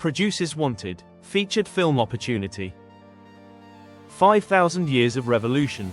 Producers wanted, featured film opportunity. 5,000 Years of Revolution.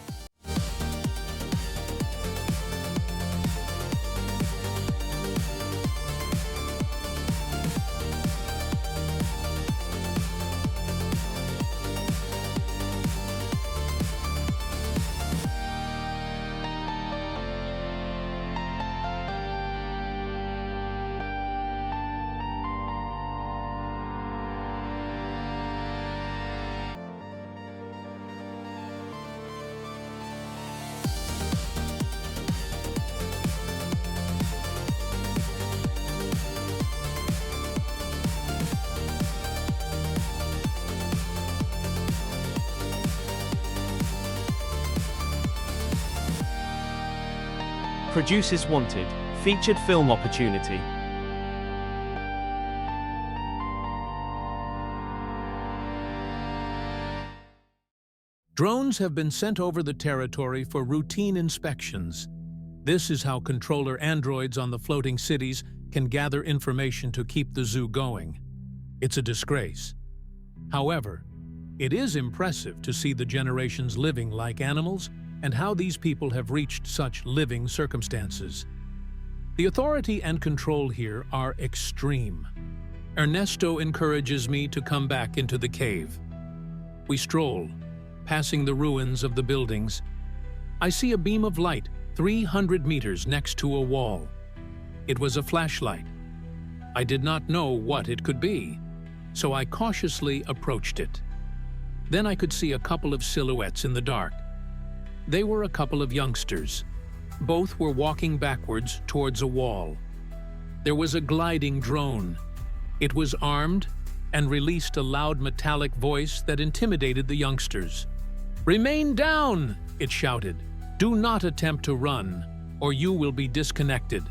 Producers wanted, featured film opportunity. Drones have been sent over the territory for routine inspections. This is how controller androids on the floating cities can gather information to keep the zoo going. It's a disgrace. However, it is impressive to see the generations living like animals and how these people have reached such living circumstances. The authority and control here are extreme. Ernesto encourages me to come back into the cave. We stroll, passing the ruins of the buildings. I see a beam of light 300 meters next to a wall. It was a flashlight. I did not know what it could be, so I cautiously approached it. Then I could see a couple of silhouettes in the dark. They were a couple of youngsters. Both were walking backwards towards a wall. There was a gliding drone. It was armed and released a loud metallic voice that intimidated the youngsters. "Remain down!" it shouted. "Do not attempt to run, or you will be disconnected."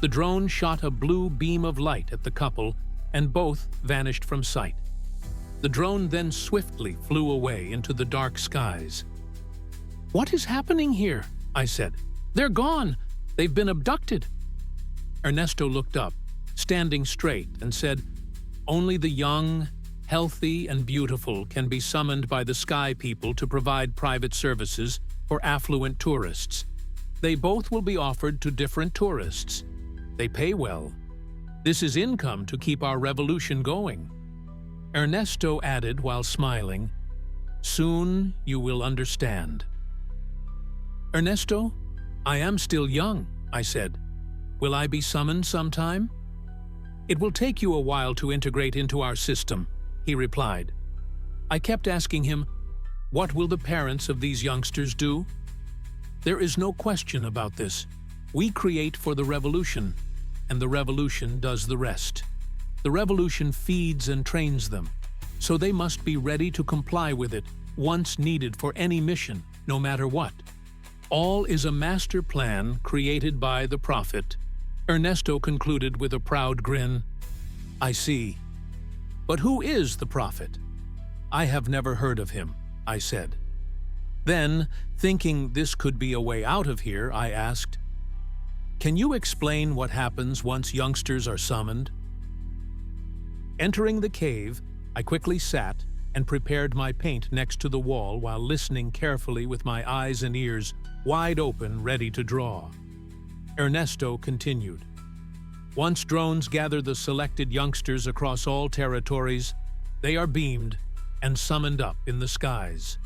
The drone shot a blue beam of light at the couple, and both vanished from sight. The drone then swiftly flew away into the dark skies. "What is happening here?" I said. "They're gone. They've been abducted." Ernesto looked up, standing straight, and said, "Only the young, healthy, and beautiful can be summoned by the Sky People to provide private services for affluent tourists. They both will be offered to different tourists. They pay well. This is income to keep our revolution going." Ernesto added while smiling, "Soon you will understand." "Ernesto, I am still young," I said. "Will I be summoned sometime?" "It will take you a while to integrate into our system," he replied. I kept asking him, "What will the parents of these youngsters do?" "There is no question about this. We create for the revolution, and the revolution does the rest. The revolution feeds and trains them, so they must be ready to comply with it once needed for any mission, no matter what. All is a master plan created by the Prophet." Ernesto concluded with a proud grin. "I see. But who is the Prophet?" "I have never heard of him," I said. Then, thinking this could be a way out of here, I asked, "Can you explain what happens once youngsters are summoned?" Entering the cave, I quickly sat and prepared my paint next to the wall while listening carefully with my eyes and ears wide open, ready to draw. Ernesto continued. "Once drones gather the selected youngsters across all territories, they are beamed and summoned up in the skies,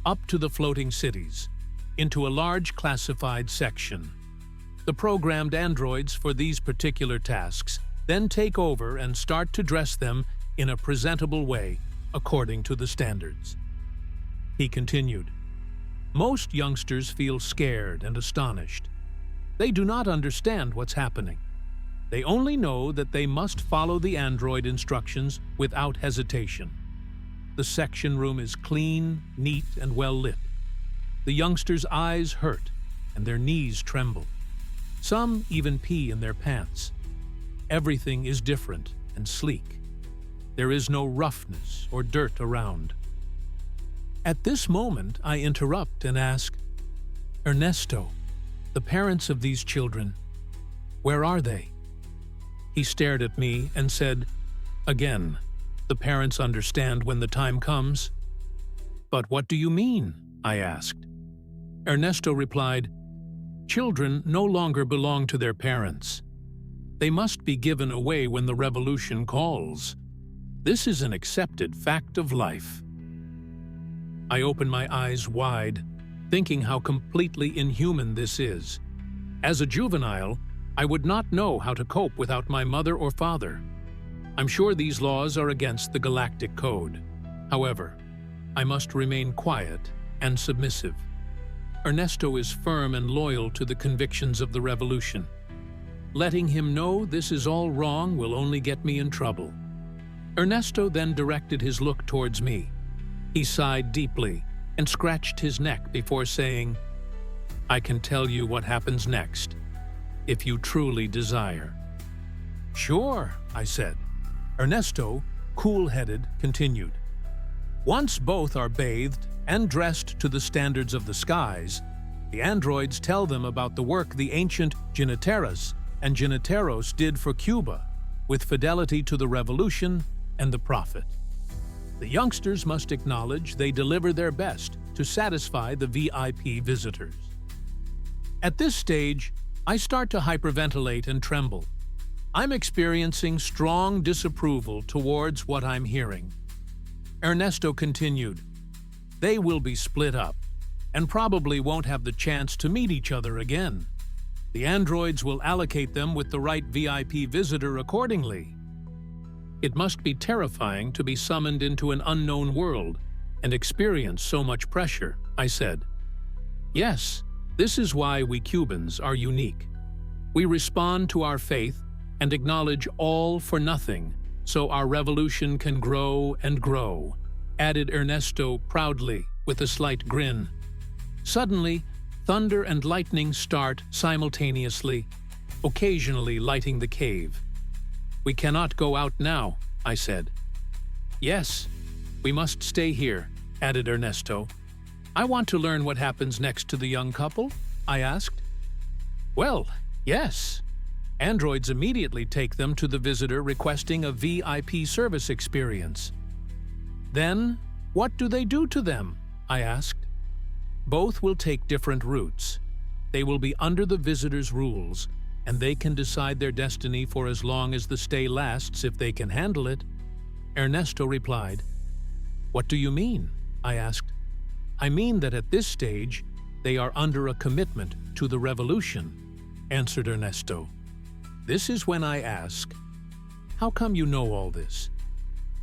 up to the floating cities, into a large classified section. The programmed androids for these particular tasks then take over and start to dress them in a presentable way according to the standards." He continued, "Most youngsters feel scared and astonished. They do not understand what's happening. They only know that they must follow the android instructions without hesitation. The section room is clean, neat, and well lit. The youngsters' eyes hurt and their knees tremble. Some even pee in their pants. Everything is different and sleek. There is no roughness or dirt around." At this moment, I interrupt and ask, "Ernesto, the parents of these children, where are they?" He stared at me and said, Again, the parents understand when the time comes. But what do you mean? I asked. Ernesto replied, children no longer belong to their parents. They must be given away when the revolution calls. This is an accepted fact of life. I opened my eyes wide, thinking how completely inhuman this is. As a juvenile, I would not know how to cope without my mother or father. I'm sure these laws are against the Galactic Code. However, I must remain quiet and submissive. Ernesto is firm and loyal to the convictions of the revolution. Letting him know this is all wrong will only get me in trouble. Ernesto then directed his look towards me. He sighed deeply and scratched his neck before saying, I can tell you what happens next, if you truly desire. Sure, I said. Ernesto, cool-headed, continued. Once both are bathed and dressed to the standards of the skies, the androids tell them about the work the ancient Ginnateras and Ginnateros did for Cuba, with fidelity to the revolution and the Prophet. The youngsters must acknowledge they deliver their best to satisfy the VIP visitors. At this stage, I start to hyperventilate and tremble. I'm experiencing strong disapproval towards what I'm hearing. Ernesto continued, they will be split up and probably won't have the chance to meet each other again. The androids will allocate them with the right VIP visitor accordingly. It must be terrifying to be summoned into an unknown world and experience so much pressure, I said. Yes, this is why we Cubans are unique. We respond to our faith and acknowledge all for nothing, so our revolution can grow and grow, added Ernesto proudly with a slight grin. Suddenly, thunder and lightning start simultaneously, occasionally lighting the cave. We cannot go out now, I said. Yes, we must stay here, added Ernesto. I want to learn what happens next to the young couple, I asked. Well, yes. Androids immediately take them to the visitor requesting a VIP service experience. Then, what do they do to them? I asked. Both will take different routes. They will be under the visitor's rules, and they can decide their destiny for as long as the stay lasts if they can handle it. Ernesto replied. What do you mean? I asked. I mean that at this stage, they are under a commitment to the revolution, answered Ernesto. This is when I ask, how come you know all this?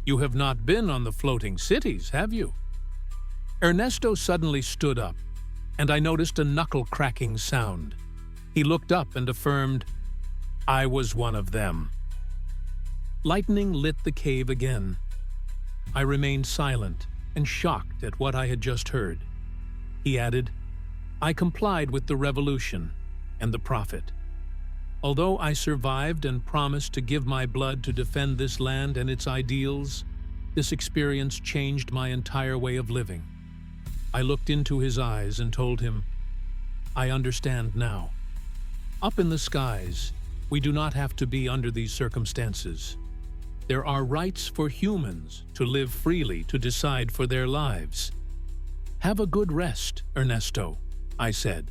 You have not been on the floating cities, have you? Ernesto suddenly stood up, and I noticed a knuckle-cracking sound. He looked up and affirmed, I was one of them. Lightning lit the cave again. I remained silent and shocked at what I had just heard. He added, I complied with the revolution and the Prophet. Although I survived and promised to give my blood to defend this land and its ideals, this experience changed my entire way of living. I looked into his eyes and told him, I understand now. Up in the skies, we do not have to be under these circumstances. There are rights for humans to live freely to decide for their lives. Have a good rest, Ernesto, I said.